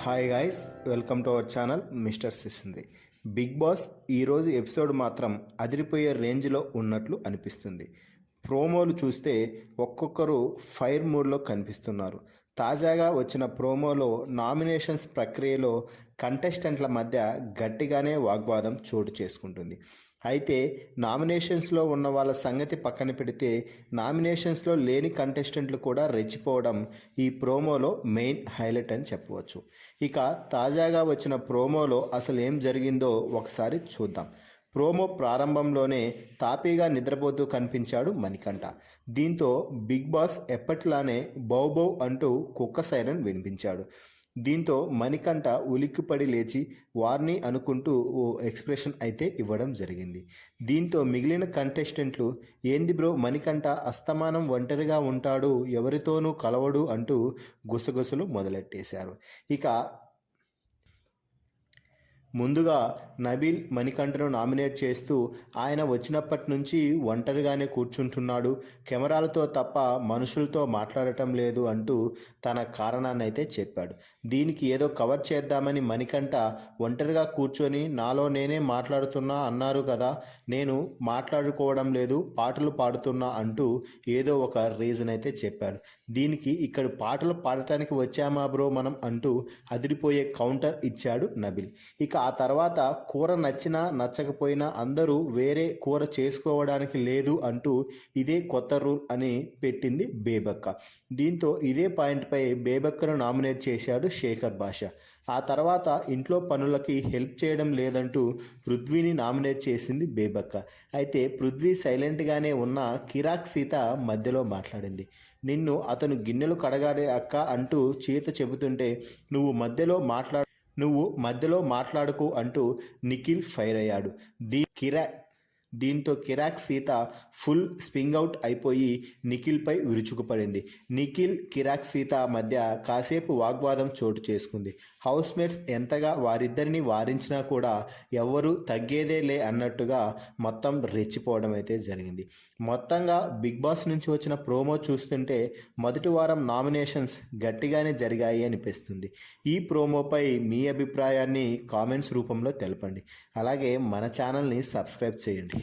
Hi guys, welcome to our channel mister Sisindri. Big boss ఈరోజు episode మాత్రం అదిరిపోయే రేంజ్లో ఉన్నట్లు అనిపిస్తుంది. ప్రోమోలు చూస్తే ఒక్కొక్కరు ఫైర్ మూడ్లో కనిపిస్తున్నారు. తాజాగా వచ్చిన ప్రోమోలో నామినేషన్స్ ప్రక్రియలో కంటెస్టెంట్ల మధ్య గట్టిగానే వాగ్వాదం చోటు చేసుకుంటుంది. అయితే నామినేషన్స్లో ఉన్న వాళ్ళ సంగతి పక్కన పెడితే నామినేషన్స్లో లేని కంటెస్టెంట్లు కూడా రెచ్చిపోవడం ఈ ప్రోమోలో మెయిన్ హైలైట్ అని చెప్పవచ్చు. ఇక తాజాగా వచ్చిన ప్రోమోలో అసలు ఏం జరిగిందో ఒకసారి చూద్దాం. ప్రోమో ప్రారంభంలోనే తాపీగా నిద్రపోతూ కనిపించాడు మణికంఠ. దీంతో బిగ్ బాస్ ఎప్పట్లానే బౌ బౌ అంటూ కుక్క సైరన్ వినిపించాడు. దీంతో మణికంఠ ఉలిక్కిపడి లేచి వార్ని అనుకుంటూ ఓ ఎక్స్ప్రెషన్ అయితే ఇవ్వడం జరిగింది. దీంతో మిగిలిన కంటెస్టెంట్లు ఏంది బ్రో మణికంఠ అస్తమానం ఒంటరిగా ఉంటాడు, ఎవరితోనూ కలవడు అంటూ గుసగుసలు మొదలెట్టేశారు. ఇక ముందుగా నబీల్ మణికంఠను నామినేట్ చేస్తూ ఆయన వచ్చినప్పటి నుంచి ఒంటరిగానే కూర్చుంటున్నాడు, కెమెరాలతో తప్ప మనుషులతో మాట్లాడటం లేదు అంటూ తన కారణాన్ని అయితే చెప్పాడు. దీనికి ఏదో కవర్ చేద్దామని మణికంఠ ఒంటరిగా కూర్చొని నాలో నేనే మాట్లాడుతున్నా అన్నారు కదా, నేను మాట్లాడుకోవడం లేదు, పాటలు పాడుతున్నా అంటూ ఏదో ఒక రీజన్ అయితే చెప్పాడు. దీనికి ఇక్కడ పాటలు పాడటానికి వచ్చామా బ్రో మనం అంటూ అదిరిపోయే కౌంటర్ ఇచ్చాడు నబీల్. ఇక ఆ తర్వాత కూర నచ్చినా నచ్చకపోయినా అందరూ వేరే కూర చేసుకోవడానికి లేదు అంటూ ఇదే కొత్త రూల్ అని పెట్టింది బేబక్క. దీంతో ఇదే పాయింట్పై బేబక్కను నామినేట్ చేశాడు శేఖర్ భాష. ఆ తర్వాత ఇంట్లో పనులకి హెల్ప్ చేయడం లేదంటూ పృథ్వీని నామినేట్ చేసింది బేబక్క. అయితే పృథ్వీ సైలెంట్గానే ఉన్న కిరాక్ సీత మధ్యలో మాట్లాడింది. నిన్ను అతను గిన్నెలు కడగాలి అక్క అంటూ చీత చెబుతుంటే నువ్వు మధ్యలో మాట్లాడుకు అంటూ నిఖిల్ ఫైర్ అయ్యాడు. దీంతో కిరాక్ సీత ఫుల్ స్వింగ్ అవుట్ అయిపోయి నిఖిల్పై విరుచుకుపడింది. నిఖిల్ కిరాక్ సీత మధ్య కాసేపు వాగ్వాదం చోటు చేసుకుంది. హౌస్మేట్స్ ఎంతగా వారిద్దరిని వారించినా కూడా ఎవ్వరూ తగ్గేదే లే అన్నట్టుగా మొత్తం రెచ్చిపోవడం అయితే జరిగింది. మొత్తంగా బిగ్ బాస్ నుంచి వచ్చిన ప్రోమో చూస్తుంటే మొదటి వారం నామినేషన్స్ గట్టిగానే జరిగాయి అనిపిస్తుంది. ఈ ప్రోమోపై మీ అభిప్రాయాన్ని కామెంట్స్ రూపంలో తెలపండి. అలాగే మన ఛానల్ని సబ్స్క్రైబ్ చేయండి.